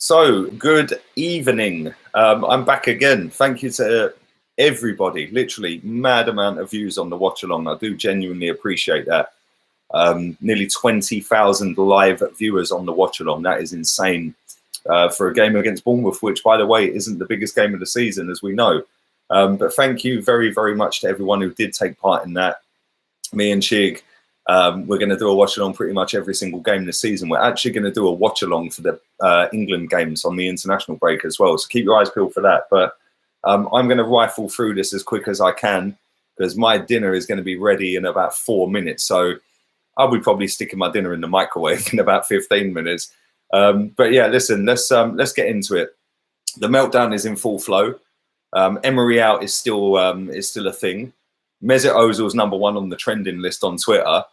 So, good evening. I'm back again. Thank you to everybody. Literally, mad amount of views on the watch along. I do genuinely appreciate that. Nearly 20,000 live viewers on the watch along. That is insane for a game against Bournemouth, which, by the way, isn't the biggest game of the season, as we know. But thank you very, very much to everyone who did take part in that. Me and Chig. We're going to do a watch-along pretty much every single game this season. We're actually going to do a watch-along for the England games on the international break as well. So keep your eyes peeled for that. But I'm going to rifle through this as quick as I can because my dinner is going to be ready in about 4 minutes. So I'll be probably sticking my dinner in the microwave in about 15 minutes. But yeah, listen, let's get into it. The meltdown is in full flow. Emery out is still a thing. Mesut Ozil's #1 on the trending list on Twitter.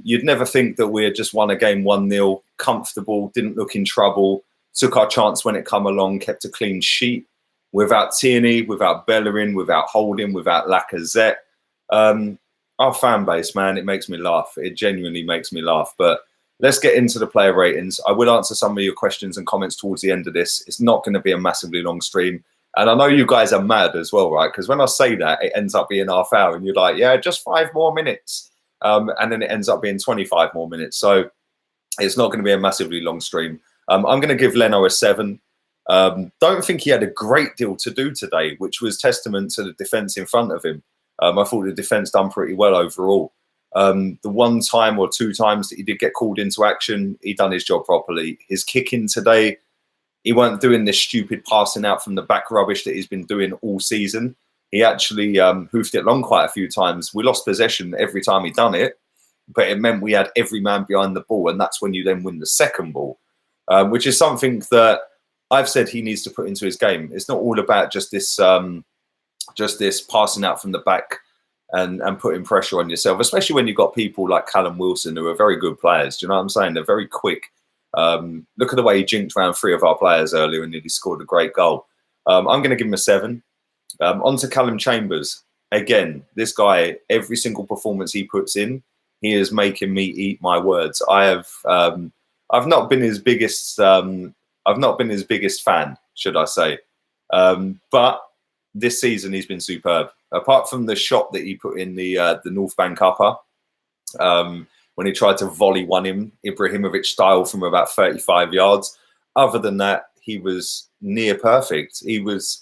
You'd never think that we had just won a game 1-0, comfortable, didn't look in trouble, took our chance when it come along, kept a clean sheet without Tierney, without Bellerin, without Holding, without Lacazette. Our fan base, man, it makes me laugh. It genuinely makes me laugh. But let's get into the player ratings. I will answer some of your questions and comments towards the end of this. It's not going to be a massively long stream. And I know you guys are mad as well, right? Because when I say that, it ends up being half hour and you're like, yeah, just 5 more minutes. And then it ends up being 25 more minutes. So it's not going to be a massively long stream. I'm going to give Leno a 7. Don't think he had a great deal to do today, which was testament to the defence in front of him. I thought the defence done pretty well overall. The 1 time or 2 times that he did get called into action, he done his job properly. His kicking today, he weren't doing this stupid passing out from the back rubbish that he's been doing all season. He actually hoofed it long quite a few times. We lost possession every time he done it, but it meant we had every man behind the ball, and that's when you then win the second ball, which is something that I've said he needs to put into his game. It's not all about just this passing out from the back and putting pressure on yourself, especially when you've got people like Calum Wilson who are very good players. Do you know what I'm saying? They're very quick. Look at the way he jinked around 3 of our players earlier and nearly scored a great goal. I'm going to give him a 7. On to Calum Chambers. Again, this guy, every single performance he puts in, he is making me eat my words. I've not been his biggest fan, should I say. But this season he's been superb. Apart from the shot that he put in the North Bank upper, when he tried to volley one him, Ibrahimovic style from about 35 yards. Other than that, he was near perfect. He was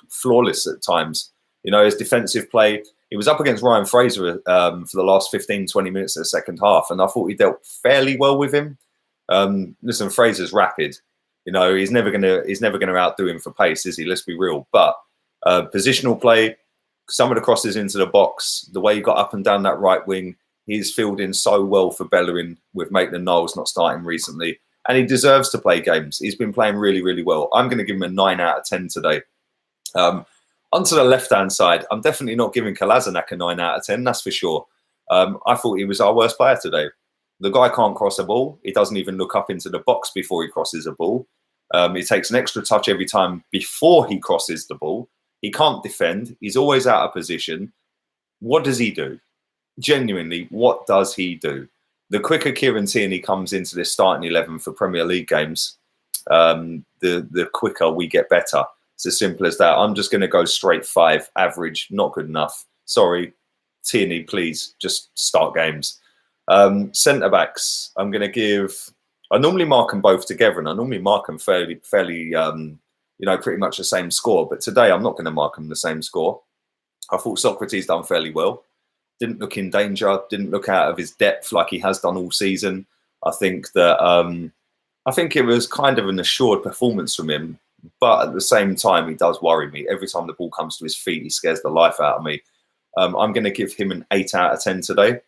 flawless at times. You know, his defensive play, he was up against Ryan Fraser for the last 15, 20 minutes of the second half, and I thought he dealt fairly well with him. Listen, Fraser's rapid. You know, he's never gonna outdo him for pace, is he? Let's be real. But positional play, some of the crosses into the box, the way he got up and down that right wing, he's fielding so well for Bellerin with Maitland-Niles not starting recently. And he deserves to play games. He's been playing really, really well. I'm going to give him a 9 out of 10 today. Onto the left-hand side, I'm definitely not giving Kolasinac a 9 out of 10, that's for sure. I thought he was our worst player today. The guy can't cross a ball. He doesn't even look up into the box before he crosses a ball. He takes an extra touch every time before he crosses the ball. He can't defend. He's always out of position. What does he do? Genuinely, what does he do? The quicker Kieran Tierney comes into this starting 11 for Premier League games, the quicker we get better. It's as simple as that. I'm just going to go straight 5, average, not good enough. Sorry, Tierney, please just start games. Centre backs, I'm going to give. I normally mark them both together, and I normally mark them fairly, pretty much the same score. But today, I'm not going to mark them the same score. I thought Socrates done fairly well. Didn't look in danger, didn't look out of his depth like he has done all season. I think that it was kind of an assured performance from him, but at the same time, he does worry me. Every time the ball comes to his feet, he scares the life out of me. I'm going to give him an 8 out of 10 today.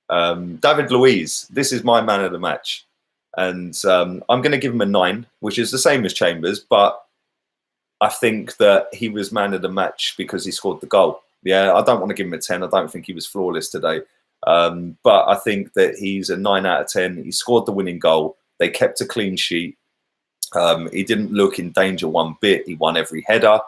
David Luiz, this is my man of the match, and I'm going to give him a 9, which is the same as Chambers, but I think that he was man of the match because he scored the goal. Yeah, I don't want to give him a 10. I don't think he was flawless today. But I think that he's a 9 out of 10. He scored the winning goal. They kept a clean sheet. He didn't look in danger one bit. He won every header.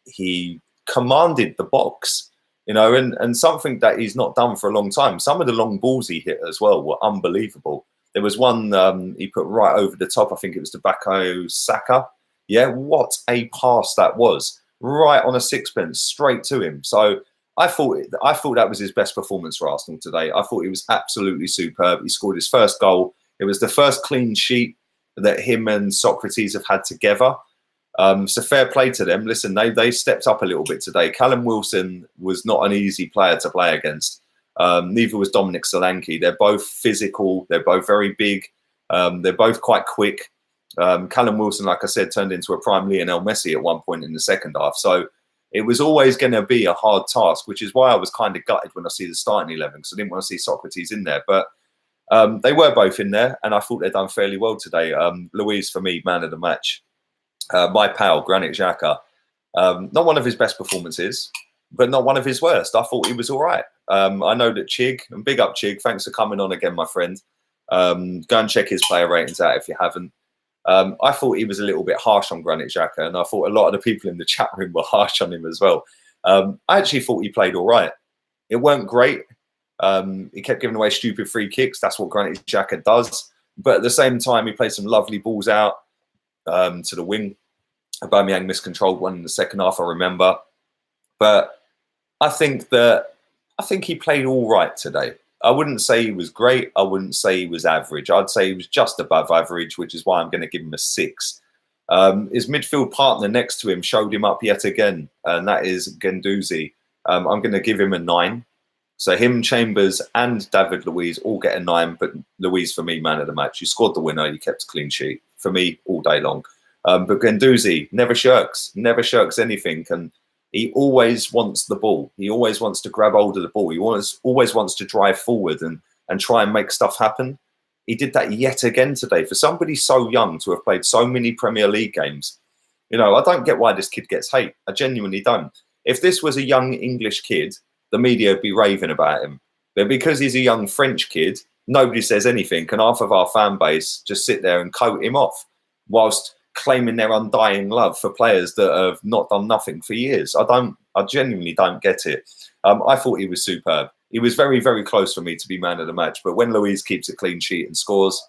He commanded the box, you know, and something that he's not done for a long time. Some of the long balls he hit as well were unbelievable. There was one he put right over the top. I think it was to Bukayo Saka. Yeah, what a pass that was. Right on a sixpence, straight to him. So I thought that was his best performance for Arsenal today. I thought he was absolutely superb. He scored his first goal. It was the first clean sheet that him and Socrates have had together. So fair play to them. Listen, they stepped up a little bit today. Calum Wilson was not an easy player to play against. Neither was Dominic Solanke. They're both physical. They're both very big. They're both quite quick. Calum Wilson, like I said, turned into a prime Lionel Messi at one point in the second half. So it was always going to be a hard task, which is why I was kind of gutted when I see the starting 11, because I didn't want to see Socrates in there. But they were both in there, and I thought they'd done fairly well today. Luiz, for me, man of the match. My pal, Granit Xhaka, not one of his best performances, but not one of his worst. I thought he was all right. I know that Chig, and big up Chig, thanks for coming on again, my friend. Go and check his player ratings out if you haven't. I thought he was a little bit harsh on Granit Xhaka, and I thought a lot of the people in the chat room were harsh on him as well. I actually thought he played all right. It weren't great. He kept giving away stupid free kicks. That's what Granit Xhaka does. But at the same time, he played some lovely balls out to the wing. Aubameyang miscontrolled one in the second half, I remember. But I think he played all right today. I wouldn't say he was great. I wouldn't say he was average. I'd say he was just above average, which is why I'm going to give him a 6. His midfield partner next to him showed him up yet again, and that is Gjorgjievski. I'm going to give him a 9. So him, Chambers, and David Luiz all get a 9, but Luiz, for me, man of the match. You scored the winner. You kept a clean sheet. For me, all day long. But Gjorgjievski never shirks anything, and he always wants the ball. He always wants to grab hold of the ball. He always wants to drive forward and try and make stuff happen. He did that yet again today. For somebody so young to have played so many Premier League games, I don't get why this kid gets hate. I genuinely don't. If this was a young English kid, the media would be raving about him. But because he's a young French kid, nobody says anything, and half of our fan base just sit there and coat him off whilst claiming their undying love for players that have not done nothing for years. I genuinely don't get it. I thought he was superb. He was very, very close for me to be man of the match. But when Luiz keeps a clean sheet and scores,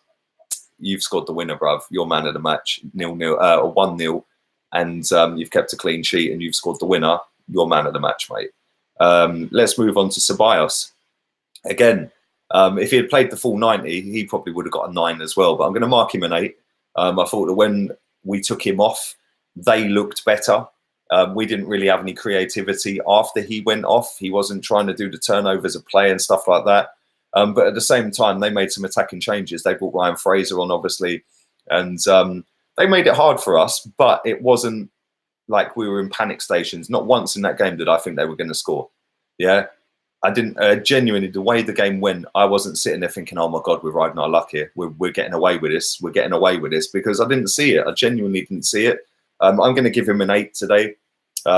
you've scored the winner, bruv. You're man of the match, 0-0 or 1-0, and you've kept a clean sheet and you've scored the winner. You're man of the match, mate. Let's move on to Ceballos. Again, if he had played the full 90, he probably would have got a 9 as well. But I'm going to mark him an 8. I thought that when we took him off, they looked better. We didn't really have any creativity after he went off. He wasn't trying to do the turnovers of play and stuff like that. But at the same time, they made some attacking changes. They brought Ryan Fraser on, obviously, and they made it hard for us. But it wasn't like we were in panic stations. Not once in that game did I think they were going to score. Yeah, I didn't. Genuinely, the way the game went, I wasn't sitting there thinking, "Oh my God, we're riding our luck here. We're getting away with this. We're getting away with this," because I didn't see it. I genuinely didn't see it. I'm going to give him an 8 today.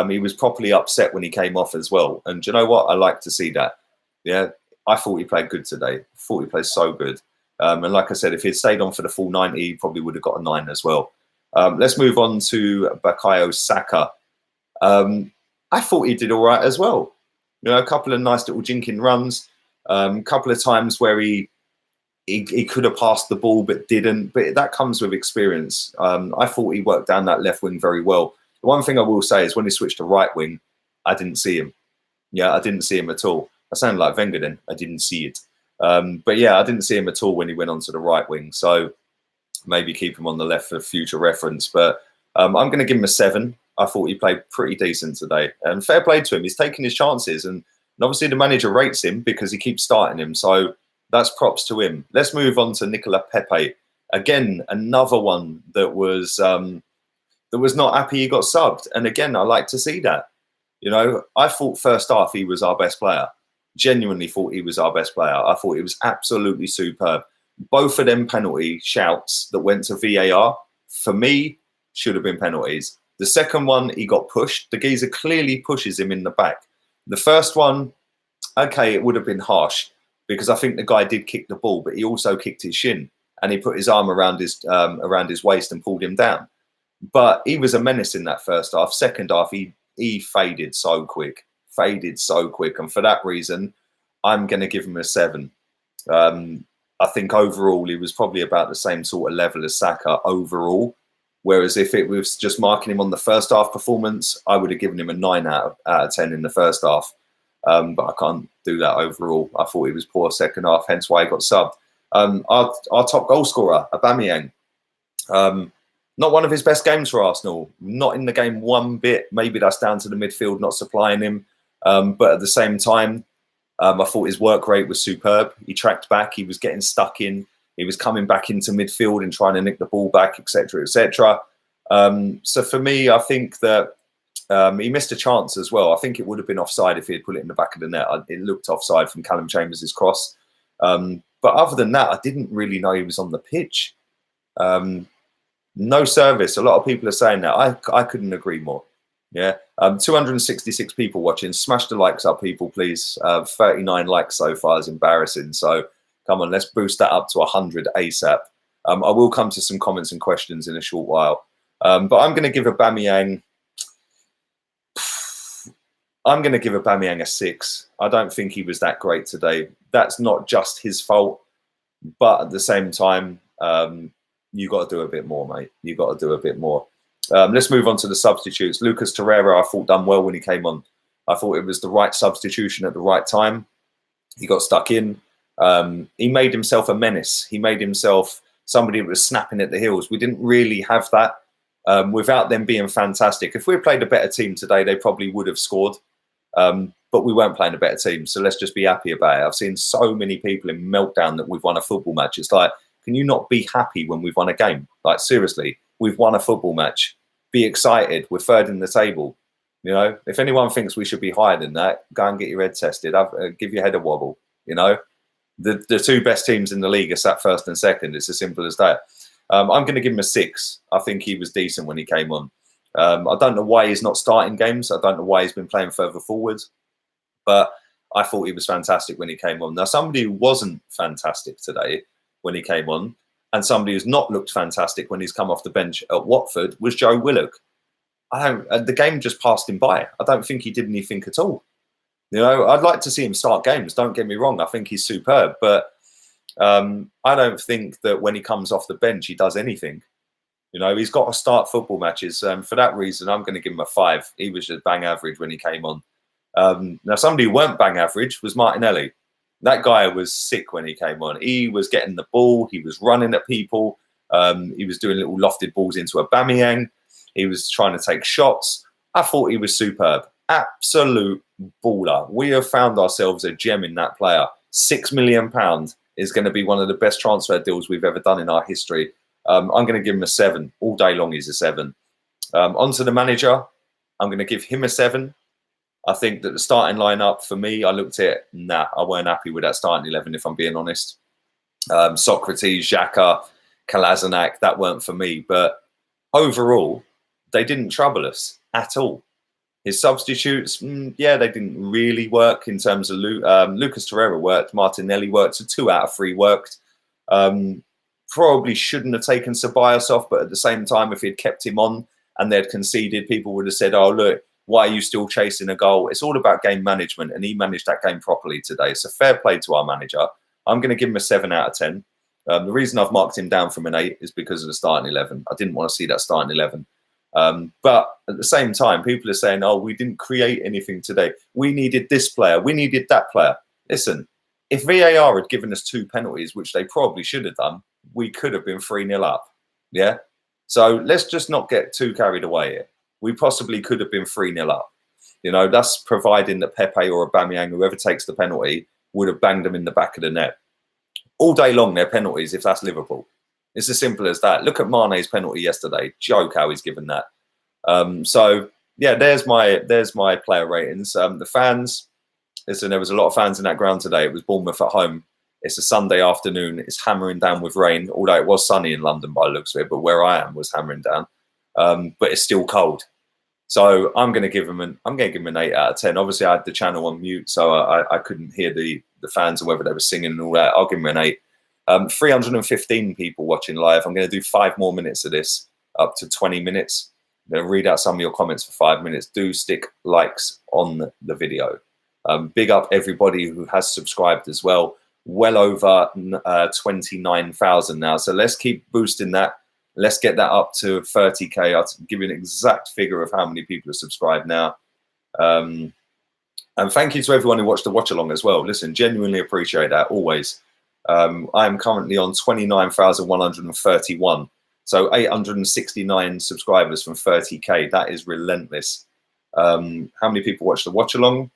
He was properly upset when he came off as well. And do you know what? I like to see that. Yeah, I thought he played good today. I thought he played so good. And like I said, if he'd stayed on for the full 90, he probably would have got a 9 as well. Let's move on to Bukayo Saka. I thought he did all right as well. A couple of nice little jinking runs. A couple of times where he could have passed the ball but didn't. But that comes with experience. I thought he worked down that left wing very well. The one thing I will say is when he switched to right wing, I didn't see him. Yeah, I didn't see him at all. I sound like Wenger then. I didn't see it. But yeah, I didn't see him at all when he went onto the right wing. So maybe keep him on the left for future reference. But I'm going to give him a 7. I thought he played pretty decent today. And fair play to him. He's taking his chances. And obviously the manager rates him because he keeps starting him. So that's props to him. Let's move on to Nikola Pepe. Again, another one that was not happy he got subbed. And again, I like to see that. I thought first half he was our best player. Genuinely thought he was our best player. I thought he was absolutely superb. Both of them penalty shouts that went to VAR, for me, should have been penalties. The second one, he got pushed. The geezer clearly pushes him in the back. The first one, okay, it would have been harsh because I think the guy did kick the ball, but he also kicked his shin and he put his arm around his waist and pulled him down. But he was a menace in that first half. Second half, he faded so quick. And for that reason, I'm going to give him a 7. I think overall he was probably about the same sort of level as Saka overall. Whereas if it was just marking him on the first half performance, I would have given him a 9 out of 10 in the first half. But I can't do that overall. I thought he was poor second half, hence why he got subbed. Our top goal scorer, Aubameyang. Not one of his best games for Arsenal. Not in the game one bit. Maybe that's down to the midfield not supplying him. But at the same time, I thought his work rate was superb. He tracked back. He was getting stuck in. He was coming back into midfield and trying to nick the ball back, etc., etc. So for me, I think that he missed a chance as well. I think it would have been offside if he had put it in the back of the net. It looked offside from Calum Chambers' cross. But other than that, I didn't really know he was on the pitch. No service. A lot of people are saying that. I couldn't agree more. Yeah. 266 people watching. Smash the likes up, people, please. 39 likes so far is embarrassing. So come on, let's boost that up to 100 ASAP. I will come to some comments and questions in a short while. But I'm going to give Aubameyang... I'm going to give Aubameyang a 6. I don't think he was that great today. That's not just his fault. But at the same time, you got to do a bit more, mate. You got to do a bit more. Let's move on to the substitutes. Lucas Torero, I thought, done well when he came on. I thought it was the right substitution at the right time. He got stuck in. He made himself a menace. He made himself somebody that was snapping at the heels. We didn't really have that without them being fantastic. If we had played a better team today, they probably would have scored. But we weren't playing a better team. So let's just be happy about it. I've seen so many people in meltdown that we've won a football match. It's like, can you not be happy when we've won a game? Like, seriously, we've won a football match. Be excited. We're third in the table. You know, if anyone thinks we should be higher than that, go and get your head tested. Give your head a wobble. You know, the two best teams in the league are sat first and second. It's as simple as that. I'm going to give him a 6. I think he was decent when he came on. I don't know why he's not starting games. I don't know why he's been playing further forwards. But I thought he was fantastic when he came on. Now, somebody who wasn't fantastic today when he came on, and somebody who's not looked fantastic when he's come off the bench at Watford, was Joe Willock. The game just passed him by. I don't think he did anything at all. You know, I'd like to see him start games. Don't get me wrong. I think he's superb. But I don't think that when he comes off the bench, he does anything. You know, he's got to start football matches. For that reason, I'm going to give him a 5. He was just bang average when he came on. Now, somebody who weren't bang average was Martinelli. That guy was sick when he came on. He was getting the ball. He was running at people. He was doing little lofted balls into Aubameyang. He was trying to take shots. I thought he was superb. Absolute baller. We have found ourselves a gem in that player. £6 million is going to be one of the best transfer deals we've ever done in our history. I'm going to give him a 7. All day long, he's a 7. On to the manager. I'm going to give him a 7. I think that the starting lineup for me, I looked at it, I weren't happy with that starting 11, if I'm being honest. Socrates, Xhaka, Kolasinac, that weren't for me. But overall, they didn't trouble us at all. His substitutes, yeah, they didn't really work in terms of Lucas Torero worked, Martinelli worked, so 2 out of 3 worked. Probably shouldn't have taken Ceballos off, but at the same time, if he'd kept him on and they'd conceded, people would have said, oh, look, why are you still chasing a goal? It's all about game management, and he managed that game properly today. So fair play to our manager. I'm going to give him a 7 out of 10. The reason I've marked him down from an 8 is because of the starting 11. I didn't want to see that starting 11. But at the same time, people are saying, oh, we didn't create anything today. We needed this player. We needed that player. Listen, if VAR had given us 2 penalties, which they probably should have done, we could have been 3-0 up. Yeah? So let's just not get too carried away here. We possibly could have been 3-0 up. You know, that's providing that Pepe or Aubameyang, whoever takes the penalty, would have banged them in the back of the net. All day long, they're penalties if that's Liverpool. It's as simple as that. Look at Mane's penalty yesterday. Joke how he's given that. So, yeah, there's my player ratings. The fans, listen, there was a lot of fans in that ground today. It was Bournemouth at home. It's a Sunday afternoon. It's hammering down with rain, although it was sunny in London by the looks of it, but where I am was hammering down. But it's still cold. So I'm going to give him an 8 out of 10. Obviously, I had the channel on mute, so I couldn't hear the fans or whether they were singing and all that. I'll give him an 8. 315 people watching live. I'm going to do 5 more minutes of this, up to 20 minutes. I'm going to read out some of your comments for 5 minutes. Do stick likes on the video. Big up everybody who has subscribed as well. well over 29,000 now. So let's keep boosting that. Let's get that up to 30K. I'll give you an exact figure of how many people are subscribed now. And thank you to everyone who watched the watch along as well. Listen, genuinely appreciate that always. I am currently on 29,131. So 869 subscribers from 30K. That is relentless. How many people watched the watch along?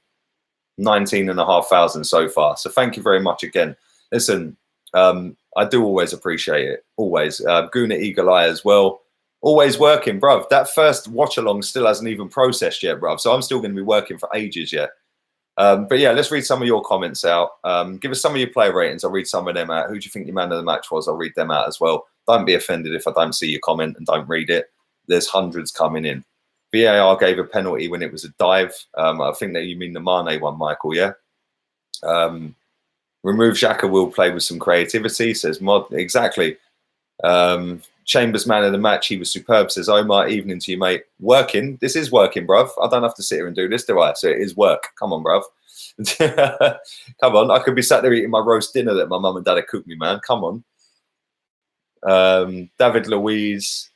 19,500 so far. So thank you very much again. Listen, I do always appreciate it. Always. Guna Eagle Eye as well. Always working, bruv. That first watch along still hasn't even processed yet, bruv. So I'm still going to be working for ages yet. But yeah, let's read some of your comments out. Give us some of your player ratings. I'll read some of them out. Who do you think your man of the match was? I'll read them out as well. Don't be offended if I don't see your comment and don't read it. There's hundreds coming in. VAR gave a penalty when it was a dive. I think that you mean the Mane one, Michael, yeah? Remove Xhaka will play with some creativity, says Mod. Exactly. Chambers man of the match. He was superb, says Omar. Evening to you, mate. Working. This is working, bruv. I don't have to sit here and do this, do I? So it is work. Come on, bruv. Come on. I could be sat there eating my roast dinner that my mum and dad had cooked me, man. Come on. David Luiz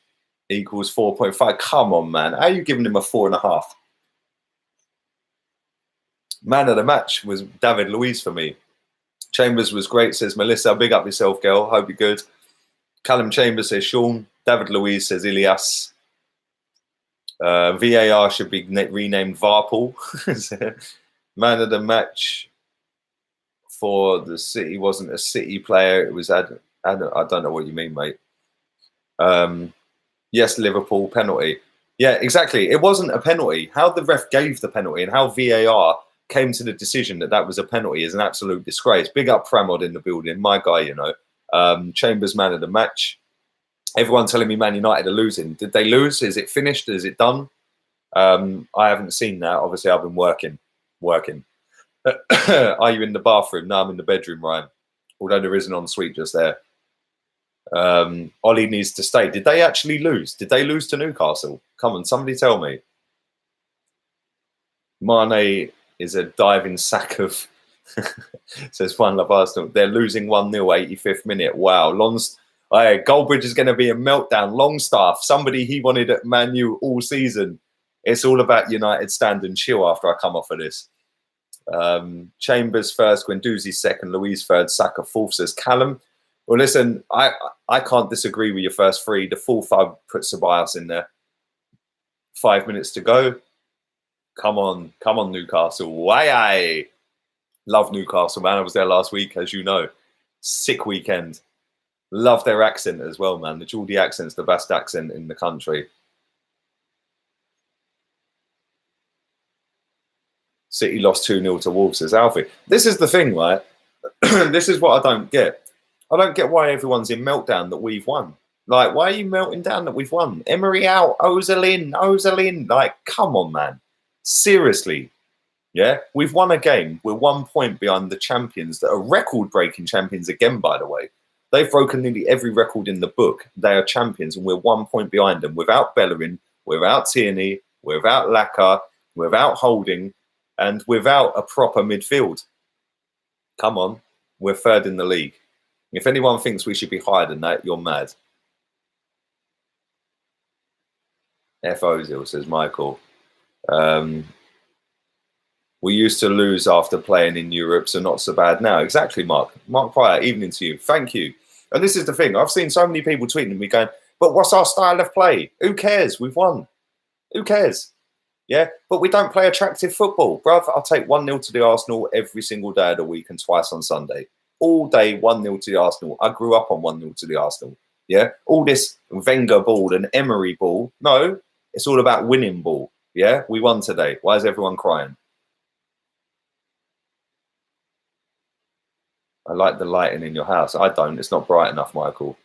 equals 4.5. Come on, man. How are you giving him a 4.5? Man of the match was David Luiz for me. Chambers was great, says Melissa. Big up yourself, girl. Hope you're good. Calum Chambers says Sean. David Luiz says Ilias. VAR should be renamed Varpool. Man of the match for the City wasn't a City player. It was I don't know what you mean, mate. Yes, Liverpool penalty. Yeah, exactly. It wasn't a penalty. How the ref gave the penalty and how VAR came to the decision that that was a penalty is an absolute disgrace. Big up Pramod in the building. My guy, you know. Chambers man of the match. Everyone telling me Man United are losing. Did they lose? Is it finished? Is it done? I haven't seen that. Obviously, I've been working. Are you in the bathroom? No, I'm in the bedroom, Ryan. Although there is an ensuite just there. Ollie needs to stay. Did they actually lose? Did they lose to Newcastle? Come on, somebody tell me. Mane is a diving sack of... says One Love Arsenal. They're losing 1-0, 85th minute. Wow. Goldbridge is going to be a meltdown. Longstaff, somebody he wanted at Man U all season. It's all about United stand and chill after I come off of this. Chambers first, Guendouzi second, Luiz third, Saka fourth, says Calum. Well, listen, I can't disagree with your first three. The fourth, I put Ceballos in there. 5 minutes to go. Come on, Newcastle. Why? Love Newcastle, man. I was there last week, as you know. Sick weekend. Love their accent as well, man. The Geordie accent's the best accent in the country. City lost 2-0 to Wolves, says Alfie. This is the thing, right? This is what I don't get. I don't get why everyone's in meltdown that we've won. Like, why are you melting down that we've won? Emery out, Ozil in. Like, come on, man. Seriously. Yeah, we've won a game. We're 1 point behind the champions that are record-breaking champions again, by the way. They've broken nearly every record in the book. They are champions, and we're 1 point behind them. Without Bellerin, without Tierney, without Laka, without Holding, and without a proper midfield. Come on, we're third in the league. If anyone thinks we should be higher than that, you're mad. F. Ozil, says Michael. We used to lose after playing in Europe, so not so bad now. Exactly, Mark. Mark Pryor, evening to you. Thank you. And this is the thing. I've seen so many people tweeting me going, but what's our style of play? Who cares? We've won. Who cares? Yeah, but we don't play attractive football. Bruv, I'll take 1-0 to the Arsenal every single day of the week and twice on Sunday. All day, 1-0 to the Arsenal. I grew up on 1-0 to the Arsenal. Yeah, all this Wenger ball and Emery ball. No, it's all about winning ball. Yeah, we won today. Why is everyone crying? I like the lighting in your house. I don't. It's not bright enough, Michael.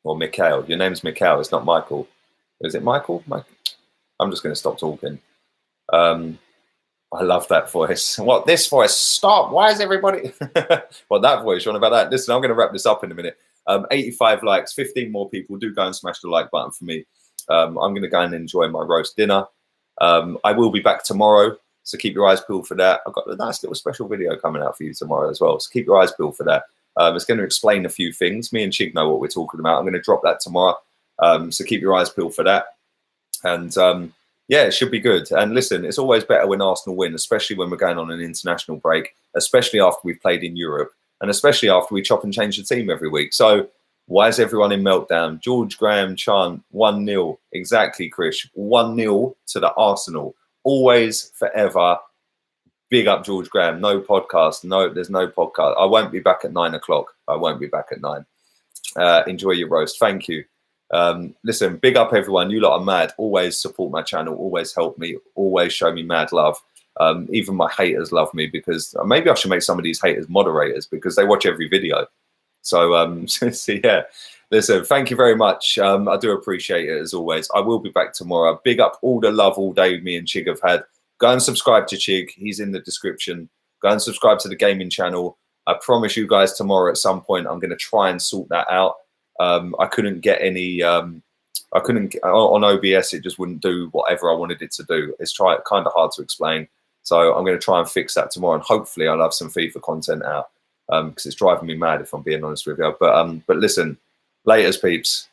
Or Mikhail. Your name's Mikhail. It's not Michael. Is it Michael? I'm just going to stop talking. I love that voice. What, this voice? Stop. Why is everybody... Well, that voice, you want about that? Listen, I'm going to wrap this up in a minute. 85 likes, 15 more people. Do go and smash the like button for me. I'm going to go and enjoy my roast dinner. I will be back tomorrow. So keep your eyes peeled for that. I've got a nice little special video coming out for you tomorrow as well. So keep your eyes peeled for that. It's going to explain a few things. Me and Chig know what we're talking about. I'm going to drop that tomorrow. So keep your eyes peeled for that. And yeah, it should be good. And listen, it's always better when Arsenal win, especially when we're going on an international break, especially after we've played in Europe, and especially after we chop and change the team every week. So why is everyone in meltdown? George Graham chant 1-0. Exactly, Chris. 1-0 to the Arsenal. Always, forever. Big up George Graham. No podcast. No, there's no podcast. I won't be back at 9 o'clock. I won't be back at 9. Enjoy your roast. Thank you. Listen, big up everyone. You lot are mad. Always support my channel. Always help me. Always show me mad love. Even my haters love me, because maybe I should make some of these haters moderators, because they watch every video. So, so yeah, listen, thank you very much. I do appreciate it as always. I will be back tomorrow. Big up all the love all day me and Chig have had. Go and subscribe to Chig. He's in the description. Go and subscribe to the gaming channel. I promise you guys tomorrow at some point, I'm going to try and sort that out. I couldn't get any, on OBS, it just wouldn't do whatever I wanted it to do. It's kind of hard to explain. So I'm going to try and fix that tomorrow, and hopefully I'll have some FIFA content out, because it's driving me mad, if I'm being honest with you. But listen, laters, peeps.